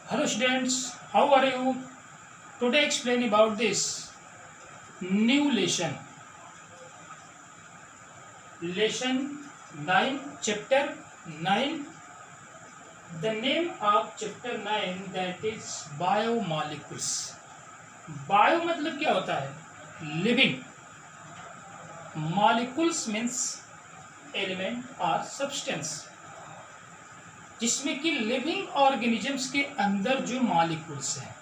Hello students, how are you? Today explain about this new lesson. Lesson 9, chapter 9. The name of chapter 9 that is biomolecules. Bio मतलब क्या होता है? Living. Molecules means element or substance. जिसमें कि living organisms के अंदर जो molecules हैं,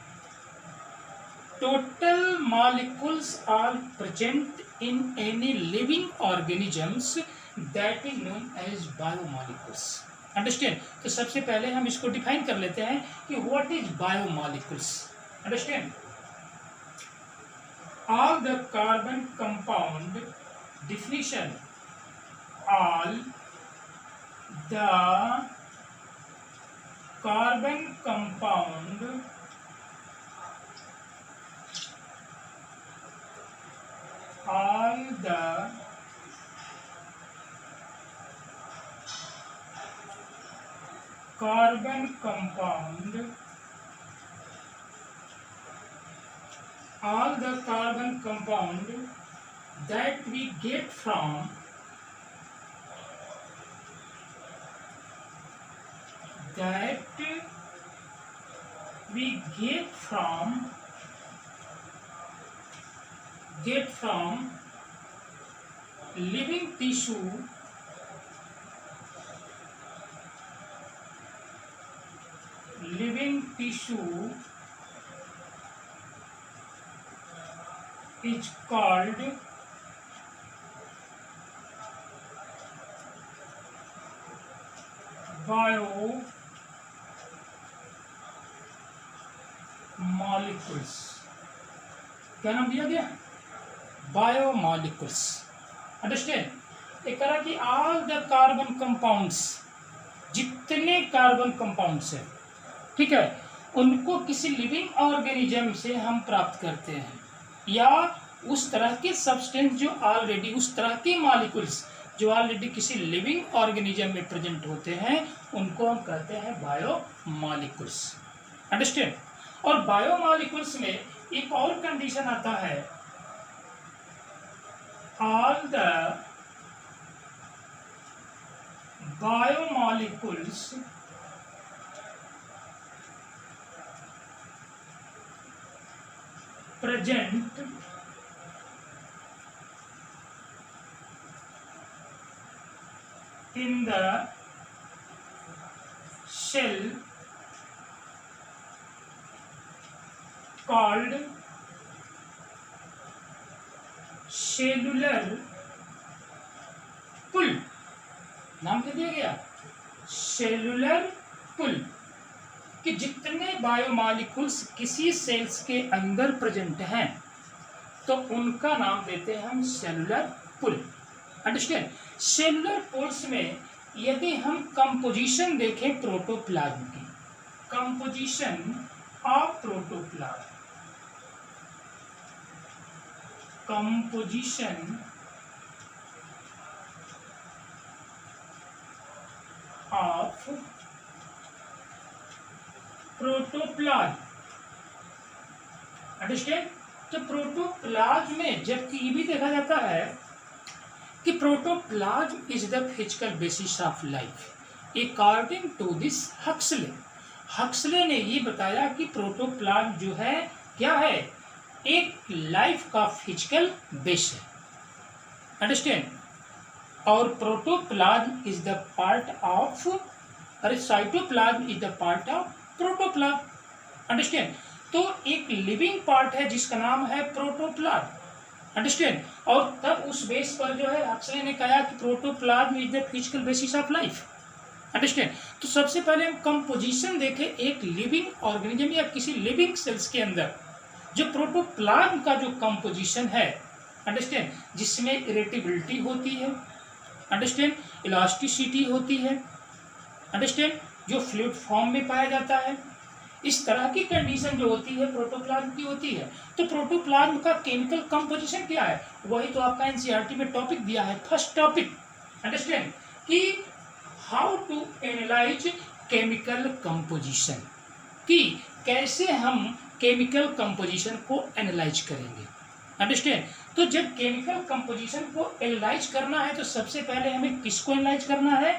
total molecules are present in any living organisms that is known as biomolecules. Understand? तो सबसे पहले हम इसको डिफाइन कर लेते हैं कि what is biomolecules. Understand? All the carbon compound definition. All the carbon compound all the carbon compound all the carbon compound that we get from living tissue is called biomolecules. क्या नाम दिया गया? Biomolecules. Understand? एक तरह की all the carbon compounds, जितने carbon compounds हैं, ठीक है, उनको किसी लिविंग ऑर्गेनिज्म से हम प्राप्त करते हैं, या उस तरह के सब्सटेंस जो ऑलरेडी, उस तरह के मॉलिक्यूल्स जो ऑलरेडी किसी लिविंग ऑर्गेनिज्म में प्रेजेंट होते हैं, उनको हम कहते हैं बायोमॉलिक्यूल्स. अंडरस्टैंड? और बायोमॉलिक्यूल्स में एक और कंडीशन आता है, all the biomolecules present in the shell called cellular pull. नाम क्या दिया गया? सेलुलर पुल. कि जितने बायोमॉलिक्यूल्स किसी सेल्स के अंदर प्रेजेंट हैं, तो उनका नाम देते हैं हम cellular pool. Understand? Cellular pools में यदि हम कंपोजिशन देखें प्रोटोप्लाज्म की, composition of protoplasm, composition of protoplasm. Understand? तो प्रोटोप्लाज्म में जबकि ये भी देखा जाता है कि protoplasm is the physical basis of life according to this Huxley. Huxley ने ये बताया कि प्रोटोप्लाज्म जो है क्या है? एक लाइफ का फिजिकल बेस है. अंडरस्टैंड? और protoplasm is the part of, अरे cytoplasm is the part of protoplasm. Understand? तो एक लिविंग पार्ट है जिसका नाम है प्रोटोप्लाज्म. अंडरस्टैंड? और तब उस बेस पर जो है हक्सले ने कहा कि protoplasm is the physical basis of life. Understand? तो सबसे पहले हम कंपोजिशन देखें एक लिविंग ऑर्गेनिज्म या किसी लिविंग सेल्स के अंदर जो प्रोटोप्लाज्म का जो कंपोजिशन है. अंडरस्टैंड? जिसमें इरेटिबिलिटी होती है. अंडरस्टैंड? इलास्टिसिटी होती है. अंडरस्टैंड? जो फ्लूइड फॉर्म में पाया जाता है. इस तरह की कंडीशन जो होती है प्रोटोप्लाज्म की होती है. तो प्रोटोप्लाज्म का केमिकल कंपोजिशन क्या है? वही तो आपका एनसीईआरटी में टॉपिक दिया है, फर्स्ट टॉपिक. अंडरस्टैंड? कि how to analyse chemical composition. कि कैसे हम केमिकल कंपोजिशन को एनालाइज करेंगे। अंडरस्टैंड। तो जब केमिकल कंपोजिशन को एनालाइज करना है तो सबसे पहले हमें किसको एनालाइज करना है?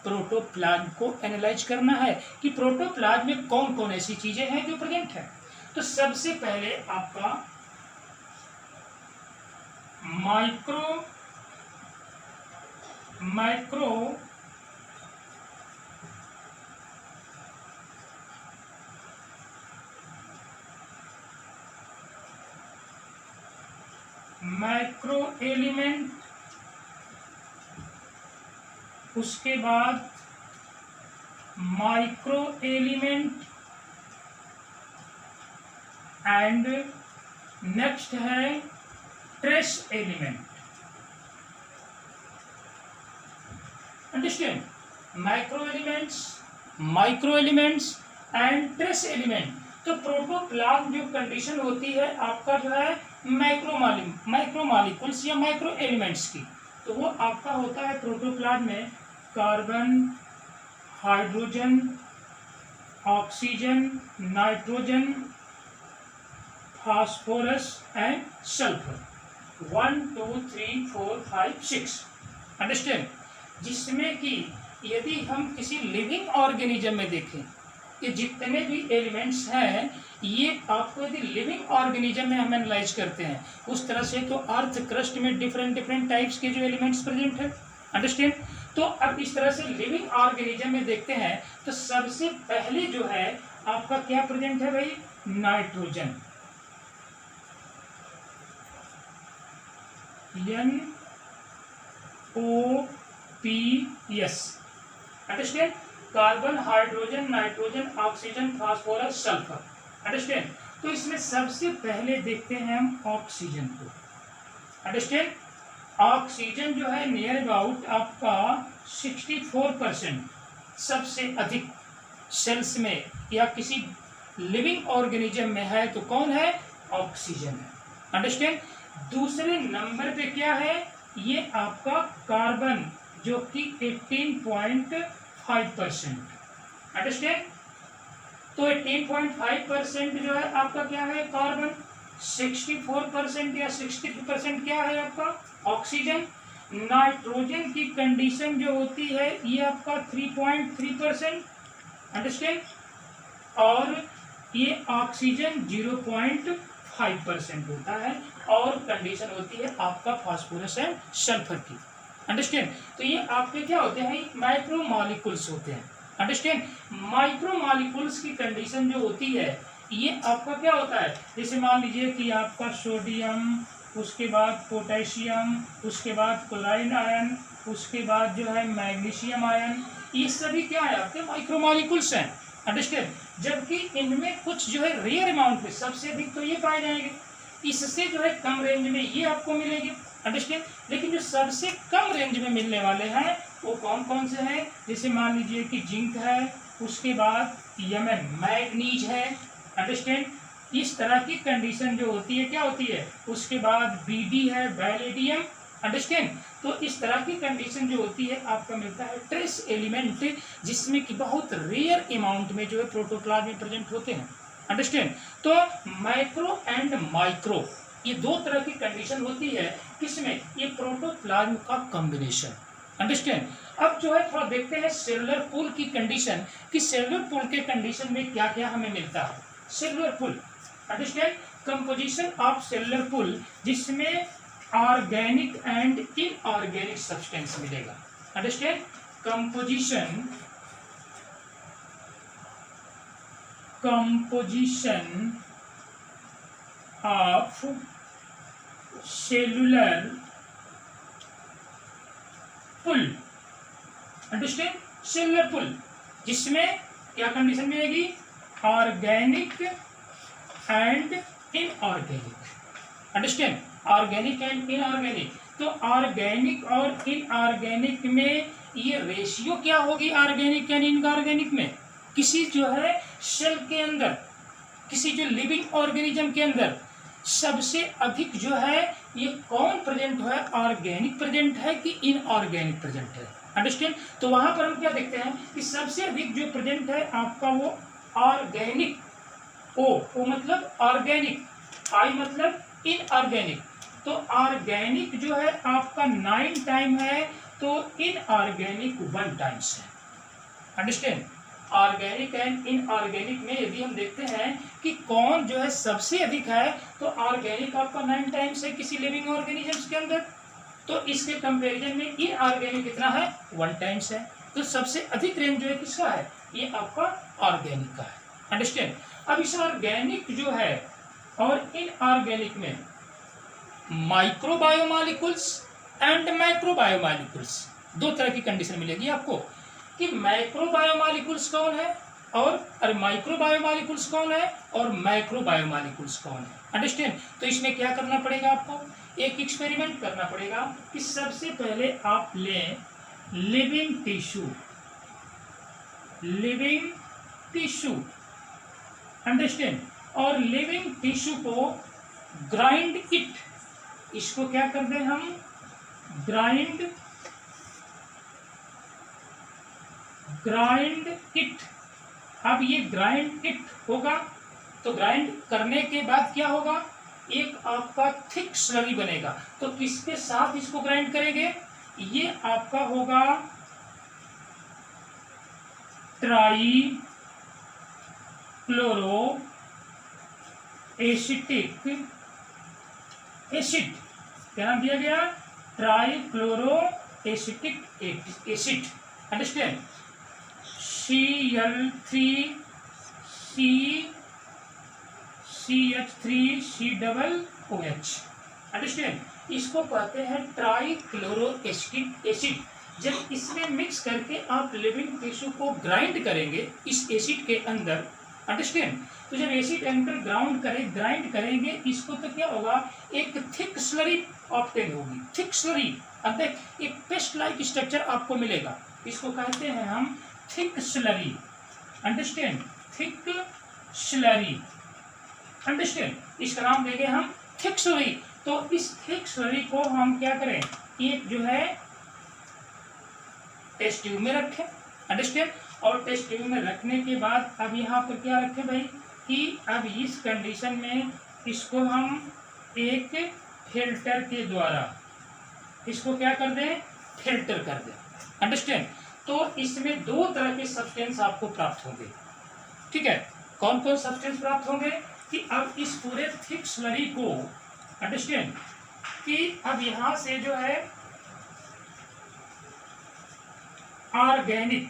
प्रोटोप्लाज्म को एनालाइज करना है कि प्रोटोप्लाज्म में कौन कौन ऐसी चीजें हैं जो प्रेजेंट है। तो सबसे पहले आपका माइक्रो एलिमेंट, उसके बाद माइक्रो एलिमेंट एंड नेक्स्ट है trace element. Understand. Micro elements and trace element. तो प्रोटोप्लाज्म जो कंडीशन होती है आपका जो है माइक्रो मॉलिक्यूल्स या माइक्रो एलिमेंट्स की, तो वो आपका होता है प्रोटोप्लाज्म में carbon, hydrogen, oxygen, nitrogen, phosphorus and sulphur. 1 2 3 4 5 6। Understand. जिसमें कि यदि हम किसी लिविंग ऑर्गेनिज्म में देखें कि जितने भी एलिमेंट्स हैं ये आपको यदि लिविंग ऑर्गेनिज्म में हम एनालाइज करते हैं उस तरह से, तो अर्थ क्रस्ट में डिफरेंट टाइप्स के जो एलिमेंट्स प्रेजेंट है। अंडरस्टैंड। तो अब इस तरह से लिविंग ऑर्गेनिज्म में देखते हैं तो सबसे पहले जो है आपका क्या प्रेजेंट है भाई? Nitrogen, NOPS। Understand. Carbon, hydrogen, nitrogen, oxygen, phosphorus, sulphur. Understand. तो इसमें सबसे पहले देखते हैं हम ऑक्सीजन को। अंडरस्टैंड। ऑक्सीजन जो है नियर अबाउट आपका 64% सबसे अधिक सेल्स में या किसी लिविंग ऑर्गेनिज्म में है तो कौन है? ऑक्सीजन है। अंडरस्टैंड। दूसरे नंबर पे क्या है? ये आपका कार्बन जो कि 18.5%। अंडरस्टैंड। तो 18.5% जो है आपका क्या है? कार्बन। 64% या 63% क्या है आपका? ऑक्सीजन। नाइट्रोजन की कंडीशन जो होती है ये आपका 3.3%। अंडरस्टैंड। और ये ऑक्सीजन 0.5% होता है और कंडीशन होती है आपका फास्फोरस एंड सल्फर की। अंडरस्टैंड। तो ये आपके क्या होते हैं? माइक्रो मॉलिक्यूल्स होते हैं। अंडरस्टैंड। माइक्रो मॉलिक्यूल्स की कंडीशन जो होती है ये आपका क्या होता है? जैसे मान लीजिए कि आपका सोडियम, उसके बाद पोटेशियम, उसके बाद क्लोराइड आयन, उसके बाद जो है मैग्नीशियम आयन, ये सभी क्या है? आपके माइक्रो मॉलिक्यूल्स हैं। अंडरस्टैंड। जबकि इनमें कुछ जो है रेयर अमाउंट में, सबसे अधिक तो ये पाए जाएंगे, इससे जो है कम रेंज में ये आपको मिलेंगे। अंडरस्टैंड। लेकिन जो सबसे कम रेंज में मिलने वाले हैं वो कौन कौन से हैं? जैसे मान लीजिए कि जिंक है, उसके बाद मैग्नीज है। अंडरस्टैंड। इस तरह की कंडीशन जो होती है क्या होती है? उसके बाद BD है, वैलेडियम। अंडरस्टैंड। तो इस तरह की कंडीशन जो होती है आपका मिलता है ट्रेस एलिमेंट, जिसमें कि बहुत रेयर अमाउंट में जो है प्रोटोप्लाज्म में प्रेजेंट होते हैं। अंडरस्टैंड। तो माइक्रो एंड माइक्रो ये दो तरह की कंडीशन होती है किसमें? ये प्रोटोप्लाज्म का कॉम्बिनेशन। अंडरस्टैंड। अब जो है थोड़ा देखते हैं सेलुलर पूल की कंडीशन कि सेलुलर पूल के कंडीशन में क्या क्या हमें मिलता है। Cellular pool. Understand. Composition of cellular pool जिसमें ऑर्गेनिक एंड इनऑर्गेनिक सब्सटेंस मिलेगा। Understand. Composition of cellular pool. Understand. Cellular pool जिसमें क्या कंडीशन मिलेगी? Organic and inorganic. Understand. Organic and inorganic. तो ऑर्गेनिक और इनऑर्गेनिक में ये रेशियो क्या होगी? ऑर्गेनिक एंड इनऑर्गेनिक में किसी जो है सेल के अंदर, किसी जो लिविंग ऑर्गेनिज्म के अंदर सबसे अधिक जो है ये कौन प्रेजेंट है? ऑर्गेनिक प्रेजेंट है कि इनऑर्गेनिक प्रेजेंट है? अंडरस्टैंड। तो वहां पर हम क्या देखते हैं कि सबसे अधिक जो प्रेजेंट है आपका वो ऑर्गेनिक, ओ मतलब ऑर्गेनिक, आई मतलब इनऑर्गेनिक, तो ऑर्गेनिक जो है आपका 9 टाइम है, तो इनऑर्गेनिक 1 टाइम्स है। अंडरस्टैंड? ऑर्गेनिक एंड इनऑर्गेनिक में यदि हम देखते हैं कि कौन जो है सबसे अधिक है, तो ऑर्गेनिक आपका 9 टाइम्स है किसी लिविंग ऑर्गेनिजम्स के अंदर, तो इसके कंपैरिजन में इनऑर्गेनिक कितना है, 1 टाइम्स है। तो सबसे अधिक रेंज जो है किसका है, ये आपका ऑर्गेनिक का है। अंडरस्टैंड? अब इस ऑर्गेनिक जो है और इनऑर्गेनिक में माइक्रोबायोमॉलिक्यूल्स एंड मैक्रोबायोमॉलिक्यूल्स दो तरह की कंडीशन मिलेगी आपको कि माइक्रोबायोमॉलिक्यूल्स कौन है और माइक्रोबायोमॉलिक्यूल्स कौन है और मैक्रोबायोमॉलिक्यूल्स कौन है। अंडरस्टैंड? तो इसमें क्या करना पड़ेगा आपको, एक एक्सपेरिमेंट करना पड़ेगा कि सबसे पहले आप लें लिविंग टिश्यू, अंडरस्टैंड, और लिविंग टिश्यू को ग्राइंड इट, इसको क्या कर दें हम, ग्राइंड इट। अब ये ग्राइंड इट होगा, तो ग्राइंड करने के बाद क्या होगा, एक आपका थिक स्लरी बनेगा। तो किसके साथ इसको ग्राइंड करेंगे, ये आपका होगा ट्राई क्लोरो एसिटिक एसिड, क्या नाम दिया गया, try chloro acetic acid. Understand? CL3CH3COOH, understand? इसको कहते हैं ट्राई क्लोरो एसिटिक एसिड। जब इसमें मिक्स करके आप लिविंग टिश्यू को ग्राइंड करेंगे इस एसिड के अंदर, अंडरस्टैंड, तो जब एसिड अंदर ग्राइंड करेंगे इसको, तो क्या होगा, एक थिक स्लरी ऑब्टेन होगी, थिक स्लरी अंदर एक पेस्ट लाइक स्ट्रक्चर आपको मिलेगा, इसको कहते हैं हम thick slurry. Understand? Thick slurry, understand, इसका नाम देंगे हम थिक स्लरी। तो इस थिक स्लरी को हम क्या करें, एक जो है टेस्ट ट्यूब में रखें, अंडरस्टैंड, और टेस्ट ट्यूब में रखने के बाद अब यहाँ पर क्या रखें भाई, कि अब इस कंडीशन में इसको हम एक फिल्टर के द्वारा इसको क्या कर दें, फिल्टर कर दें। अंडरस्टैंड? तो इसमें 2 तरह के सब्सटेंस आपको प्राप्त होंगे, ठीक है। कौन कौन सब्सटेंस प्राप्त होंगे, कि अब इस पूरे थिक स्लरी को, अंडरस्टैंड, कि अब यहां से जो है ऑर्गेनिक,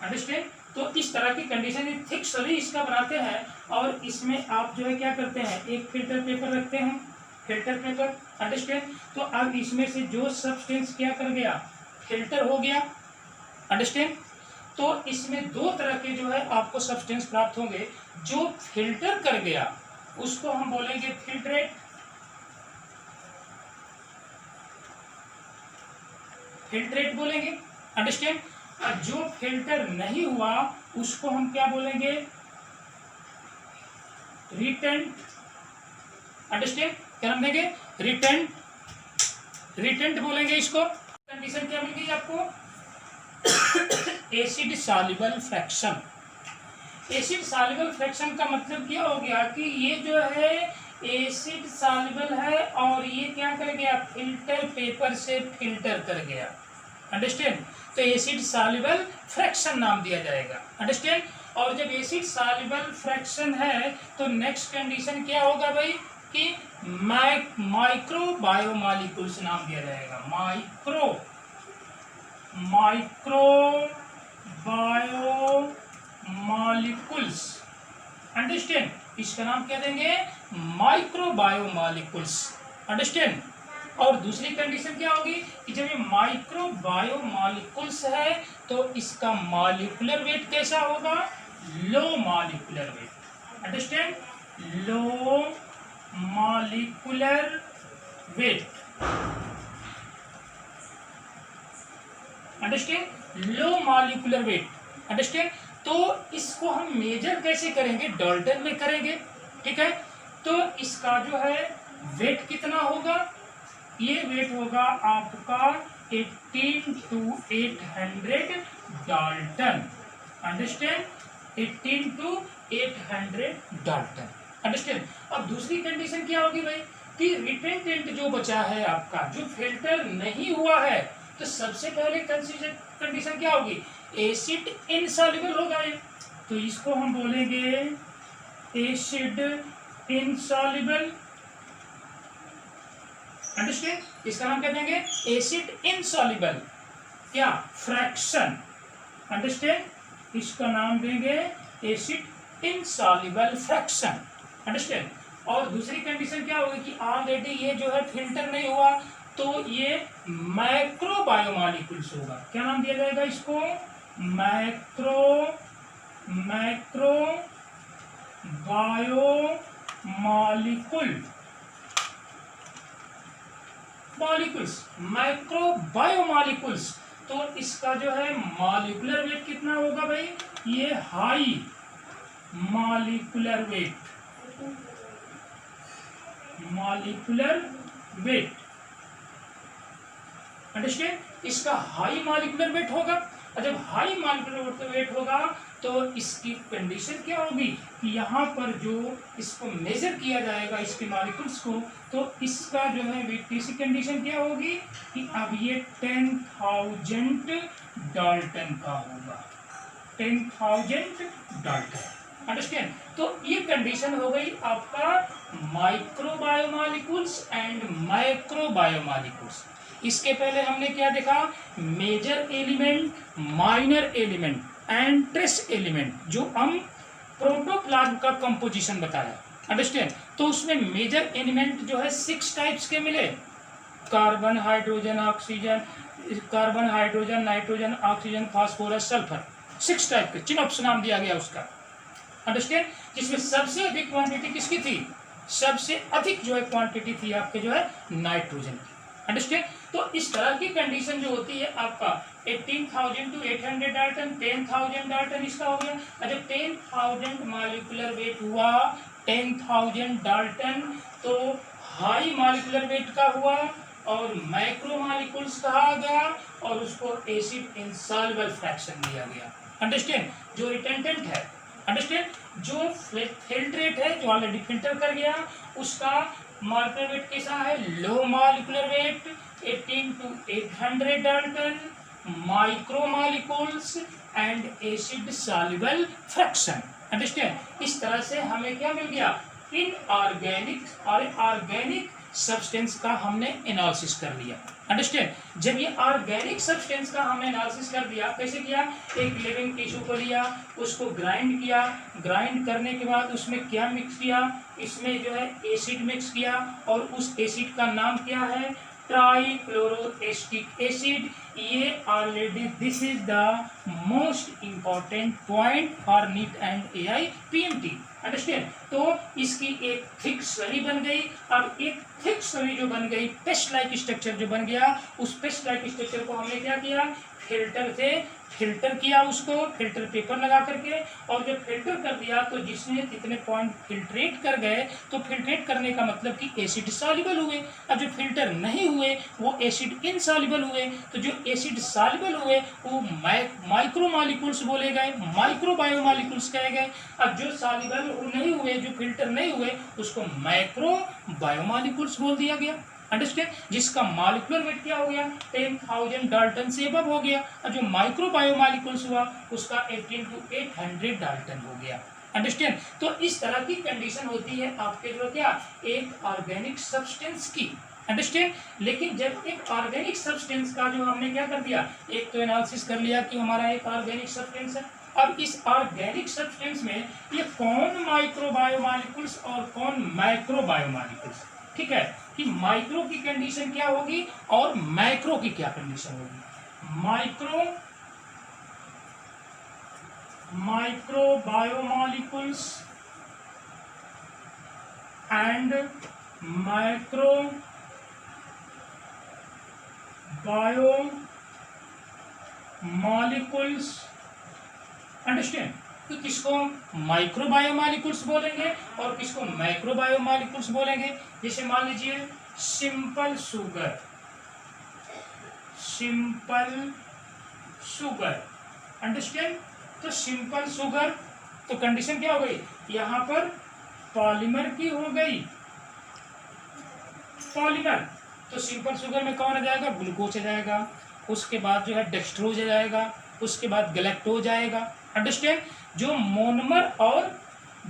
अंडरस्टैंड, तो इस तरह की कंडीशन थिक स्लरी इसका बनाते हैं, और इसमें आप जो है क्या करते हैं, एक फिल्टर पेपर रखते हैं, फिल्टर पेपर, अंडरस्टैंड। तो अब इसमें से जो सब्सटेंस क्या कर गया, फिल्टर हो गया, अंडरस्टैंड। तो इसमें 2 तरह के जो है आपको सब्सटेंस प्राप्त होंगे, जो फिल्टर कर गया उसको हम बोलेंगे फिल्ट्रेट बोलेंगे, अंडरस्टैंड। और जो फिल्टर नहीं हुआ उसको हम क्या बोलेंगे, रिटेंट, अंडरस्टैंड, क्या नाम देंगे, रिटेंट बोलेंगे इसको। कंडीशन क्या मिल गई आपको, acid soluble fraction. Acid soluble fraction का मतलब क्या हो गया, कि ये जो है एसिड सॉल्युबल है और ये क्या कर गया, फिल्टर पेपर से फिल्टर कर गया, अंडरस्टैंड। तो एसिड सॉल्युबल फ्रैक्शन नाम दिया जाएगा, अंडरस्टैंड। और जब एसिड सॉल्युबल फ्रैक्शन है तो नेक्स्ट कंडीशन क्या होगा भाई, कि माइक्रोबायोमॉलिक्यूल्स नाम दिया जाएगा, माइक्रोबायोमॉलिक्यूल्स, अंडरस्टैंड, इसका नाम क्या देंगे, माइक्रोबायोमॉलिक्यूल्स, अंडरस्टैंड। और दूसरी कंडीशन क्या होगी, कि जब ये माइक्रोबायोमॉलिक्यूल्स है तो इसका मॉलिक्यूलर वेट कैसा होगा, low molecular weight, understand, low molecular weight, understand, low molecular weight, understand. तो इसको हम मेजर कैसे करेंगे, डाल्टन में करेंगे, ठीक है। तो इसका जो है वेट कितना होगा, ये वेट होगा आपका 18 to 800 Dalton, understand, 18 to 800 Dalton, understand. अब दूसरी कंडीशन क्या होगी भाई कि रिटेंटेंट जो बचा है आपका, जो फिल्टर नहीं हुआ है, तो सबसे पहले कंडीशन क्या होगी, एसिड इनसॉल्युबल होगा ये, तो इसको हम बोलेंगे एसिड इनसॉल्युबल, अंडरस्टैंड। इसका नाम क्या देंगे, एसिड इनसॉल्युबल क्या फ्रैक्शन, अंडरस्टैंड। इसका नाम देंगे एसिड इनसॉल्युबल फ्रैक्शन, अंडरस्टैंड। और दूसरी कंडीशन क्या होगी कि ऑलरेडी ये जो है फिल्टर नहीं हुआ, तो ये माइक्रो बायोमॉलिक्यूल्स होगा। क्या नाम दिया जाएगा इसको, माइक्रो बायोमॉलिक्यूल्स। तो इसका जो है मॉलिक्यूलर वेट कितना होगा भाई, ये हाई मॉलिक्यूलर वेट, अंडरस्टैंड। इसका हाई मॉलिक्यूलर वेट होगा, और जब हाई मॉलिक्यूलर वेट होगा तो इसकी कंडीशन क्या होगी कि यहाँ पर जो इसको मेजर किया जाएगा इसके मॉलिक्यूल्स को, तो इसका जो है तीसरी कंडीशन क्या होगी कि अब ये 10,000 डाल्टन का होगा, 10,000 डाल्टन, अंडरस्टैंड। तो ये कंडीशन हो गई आपका micro biomolecules and micro biomolecules. इसके पहले हमने क्या देखा, major element, minor element and trace element, जो हम प्रोटोप्लाज्म का कंपोजिशन बताया, अंडरस्टैंड। तो उसमें मेजर एलिमेंट जो है 6 टाइप्स के मिले, carbon, hydrogen, oxygen, carbon, hydrogen, nitrogen, oxygen, phosphorus, sulphur, 6 type के, चिनोप्स नाम दिया गया उसका, अंडरस्टैंड। जिसमें सबसे अधिक क्वांटिटी किसकी थी, सबसे अधिक जो है क्वांटिटी थी आपके जो है नाइट्रोजन की, अंडरस्टैंड। तो इस तरह की कंडीशन जो होती है आपका 18,000 to 800 डाल्टन, 10,000 डाल्टन इसका हो गया। जब 10,000 मॉलिक्यूलर वेट हुआ, 10,000 डाल्टन, तो हाई मॉलिक्यूलर वेट का हुआ और माइक्रो मॉलिक्यूल्स कहा गया, और उसको एसिड इनसॉल्युबल फ्रैक्शन दिया गया, अंडरस्टैंड। जो रिटेंटेंट है, अंडरस्टैंड, जो फिल्ट्रेट है, जो ऑलरेडी फिल्टर कर गया, उसका मॉलिक्यूलर वेट कैसा है, low molecular weight, 18 to 800 Dalton, micro molecules and acid soluble fraction, understand. इस तरह से हमें क्या मिल गया, इनऑर्गेनिक और ऑर्गेनिक सब्सटेंस का हमने एनालिसिस कर लिया, अंडरस्टैंड। जब ये ऑर्गेनिक सब्सटेंस का हमने एनालिसिस कर दिया, कैसे किया, एक लिविंग टिश्यू को लिया, उसको ग्राइंड किया, ग्राइंड करने के बाद उसमें क्या मिक्स किया, इसमें जो है एसिड मिक्स किया, और उस एसिड का नाम क्या है, ट्राइक्लोरोएसिटिक एसिड। ये already this is the most important point for neat and AI PMT, understand. तो इसकी एक थिक स्लरी बन गई। अब एक थिक स्लरी जो बन गई, पेस्ट लाइक स्ट्रक्चर जो बन गया, उस पेस्ट लाइक स्ट्रक्चर को हमने क्या किया, फिल्टर से फिल्टर किया, उसको फिल्टर पेपर लगा करके, और जब फिल्टर कर दिया तो जिसने जितने पॉइंट फिल्ट्रेट कर गए, तो फिल्ट्रेट करने का मतलब कि एसिड सॉल्युबल हुए, और जो फिल्टर नहीं हुए वो एसिड इनसॉल्युबल हुए। तो जो एसिड सॉल्युबल हुए वो माइक्रो मॉलिक्यूल्स बोले गए, माइक्रो बायोमॉलिक्यूल्स कहे गए। अब जो सॉल्युबल नहीं हुए, जो फिल्टर नहीं हुए, उसको माइक्रो बायोमॉलिक्यूल्स बोल दिया गया, अंडरस्टैंड। जिसका मॉलिक्यूलर वेट क्या हो गया, 10,000 डाल्टन से अबव हो गया, और जो माइक्रो बायोमॉलिक्यूल्स हुआ उसका 18 to 800 डाल्टन हो गया, अंडरस्टैंड। तो इस तरह की कंडीशन होती है आपके जो क्या, एक ऑर्गेनिक सब्सटेंस की, अंडरस्टैंड। लेकिन जब एक ऑर्गेनिक सब्सटेंस का जो हमने क्या कर दिया, एक तो एनालिसिस कर लिया कि हमारा एक ऑर्गेनिक सब्सटेंस है। अब इस ऑर्गेनिक सब्सटेंस में ये कौन माइक्रो बायोमॉलिक्यूल्स और कौन माइक्रो बायोमॉलिक्यूल्स, ठीक है, कि माइक्रो की कंडीशन क्या होगी और मैक्रो की क्या कंडीशन होगी। Micro biomolecules and micro biomolecules, understand. तो किसको माइक्रो बायोमॉलिक्यूल्स बोलेंगे और किसको मैक्रो बायोमॉलिक्यूल्स बोलेंगे। जैसे मान लीजिए सिंपल शुगर, अंडरस्टैंड, तो सिंपल शुगर, तो कंडीशन क्या हो गई यहाँ पर पॉलीमर की हो गई, पॉलीमर। तो सिंपल शुगर में कौन आ जाएगा, ग्लूकोज आ जाएगा, उसके बाद जो है डेक्सट्रोज आ जाएगा, उसके बाद गैलेक्टोज आएगा। अंडरस्टैंड, जो मोनोमर और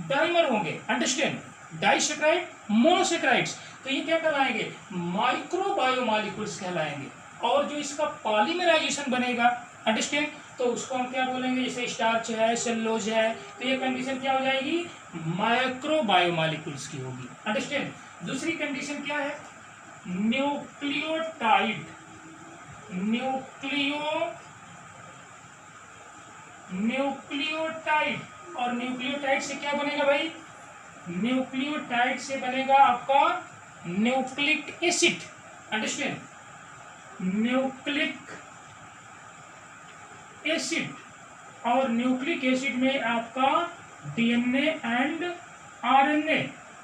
डाइमर होंगे, अंडरस्टैंड, डाइसैकेराइड मोनोसैकेराइड्स, तो ये क्या कहलाएंगे, माइक्रो बायोमॉलिक्यूल्स कहलाएंगे। और जो इसका पॉलीमराइजेशन बनेगा, अंडरस्टैंड, तो उसको हम क्या बोलेंगे, जैसे स्टार्च है, सेलुलोज है, तो ये कंडीशन क्या हो जाएगी, माइक्रो बायोमॉलिक्यूल्स की होगी। अंडरस्टैंड। दूसरी कंडीशन क्या है, न्यूक्लियोटाइड, न्यूक्लियोटाइड, और न्यूक्लियोटाइड से क्या बनेगा भाई, न्यूक्लियोटाइड से बनेगा आपका nucleic acid. Understand, nucleic acid, और न्यूक्लिक एसिड में आपका डीएनए एंड आरएनए।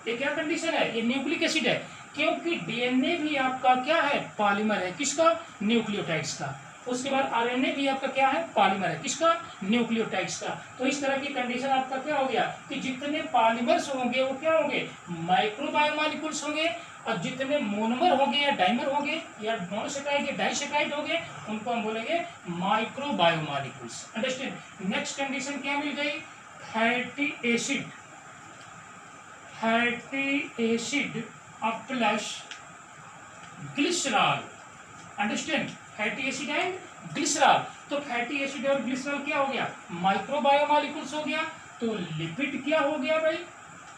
ये क्या कंडीशन है, ये न्यूक्लिक एसिड है, क्योंकि डीएनए भी आपका क्या है, पॉलीमर है, किसका, न्यूक्लियोटाइड्स का। उसके बाद आरएनए भी आपका क्या है, पॉलीमर है, किसका, न्यूक्लियोटाइड्स का। तो इस तरह की कंडीशन आपका क्या हो गया कि जितने पॉलीमर्स होंगे वो क्या होंगे, माइक्रो बायोमॉलिक्यूल्स होंगे, और जितने मोनोमर होंगे या डाइमर होंगे या मोनोसैकेराइड या डाइसैकेराइड होंगे उनको हम बोलेंगे micro biomolecules. Understand. Next condition क्या मिल गई, fatty acid, fatty acid plus glycerol. Understand, fatty acid and glycerol. तो फैटी एसिड और ग्लिसरॉल क्या हो गया, माइक्रो बायोमॉलिक्यूल्स हो गया। तो लिपिड क्या हो गया भाई,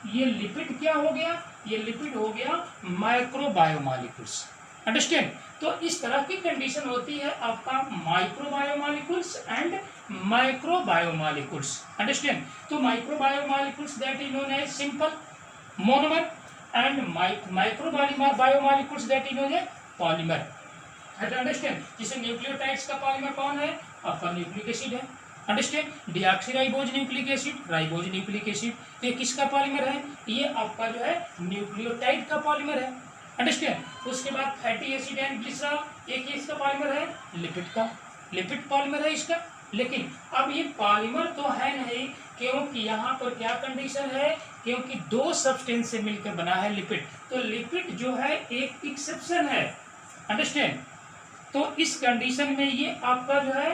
ये लिपिड क्या हो गया, ये लिपिड हो गया माइक्रो बायोमॉलिक्यूल्स। अंडरस्टैंड। तो इस तरह की कंडीशन होती है आपका micro biomolecules and micro biomolecules. Understand. तो micro biomolecules that is known as simple monomer and micro biomolecules that is known as polymer. Understand. जैसे न्यूक्लियोटाइड्स का पॉलीमर कौन है, आपका न्यूक्लिक एसिड है। Understand. Deoxyribose nucleic acid, ribose nucleic acid, तो ये किसका पॉलीमर है, ये आपका जो है न्यूक्लियोटाइड का पॉलीमर है। अंडरस्टैंड। उसके बाद फैटी एसिड एंड ग्लिसरॉल, ये किसका पॉलीमर है, लिपिड का, लिपिड पॉलीमर है इसका। लेकिन अब ये पॉलीमर तो है नहीं, क्योंकि यहाँ पर क्या कंडीशन है, क्योंकि दो सब्सटेंस से मिलकर बना है लिपिड, तो लिपिड जो है एक एक्सेप्शन है। अंडरस्टैंड। तो इस कंडीशन में ये आपका जो है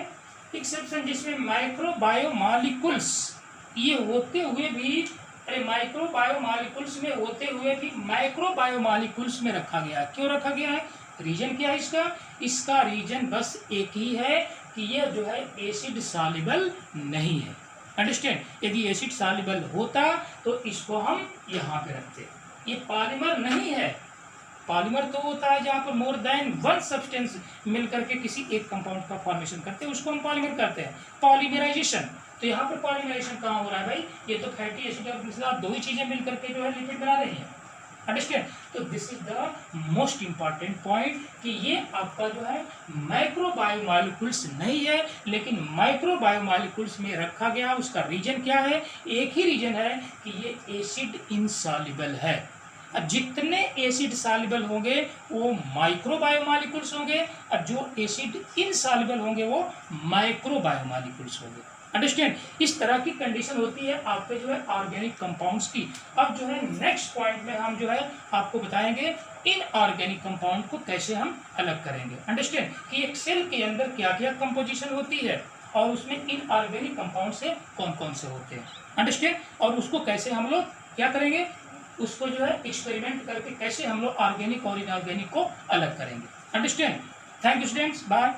एक्सेप्शन, जिसमें माइक्रो बायोमॉलिक्यूल्स ये होते हुए भी, अरे माइक्रो बायोमॉलिक्यूल्स में होते हुए भी माइक्रो बायोमॉलिक्यूल्स में रखा गया है। क्यों रखा गया है, रीजन क्या है इसका, इसका रीजन बस एक ही है कि ये जो है एसिड सॉल्युबल नहीं है। अंडरस्टैंड। यदि एसिड सॉल्युबल होता तो इसको हम यहाँ पे रखते, ये पॉलीमर नहीं है। पॉलीमर तो होता है जहाँ पर मोर देन वन सब्सटेंस मिलकर के किसी एक कंपाउंड का फॉर्मेशन करते हैं, उसको हम पॉलीमर करते हैं, पॉलीमराइजेशन। तो यहाँ पर पॉलीमराइजेशन कहाँ हो रहा है भाई, ये तो फैटी एसिड और ग्लिसरॉल दो ही चीजें मिलकर के जो है लिपिड बना रही है। अंडरस्टैंड। तो this is the most important point कि ये आपका जो है माइक्रो बायोमॉलिक्यूल्स नहीं है, लेकिन माइक्रो बायोमॉलिक्यूल्स में रखा गया। उसका रीजन क्या है, एक ही रीजन है कि ये एसिड इनसॉल्युबल है। जितने एसिड सॉल्युबल होंगे वो माइक्रो बायोमॉलिक्यूल्स होंगे, और जो एसिड इनसॉल्युबल होंगे वो माइक्रो बायोमॉलिक्यूल्स होंगे। अंडरस्टैंड। इस तरह की कंडीशन होती है आपके जो है ऑर्गेनिक कंपाउंड्स की। अब जो है नेक्स्ट पॉइंट में हम जो है आपको बताएंगे इनऑर्गेनिक कंपाउंड को कैसे हम अलग करेंगे। अंडरस्टैंड कि एक सेल के अंदर क्या क्या कंपोजिशन होती है और उसमें इनऑर्गेनिक कंपाउंड से कौन कौन से होते हैं। अंडरस्टैंड। और उसको कैसे हम लोग क्या करेंगे, उसको जो है एक्सपेरिमेंट करके कैसे हम लोग ऑर्गेनिक और इनऑर्गेनिक को अलग करेंगे। Understand. Thank you students, bye.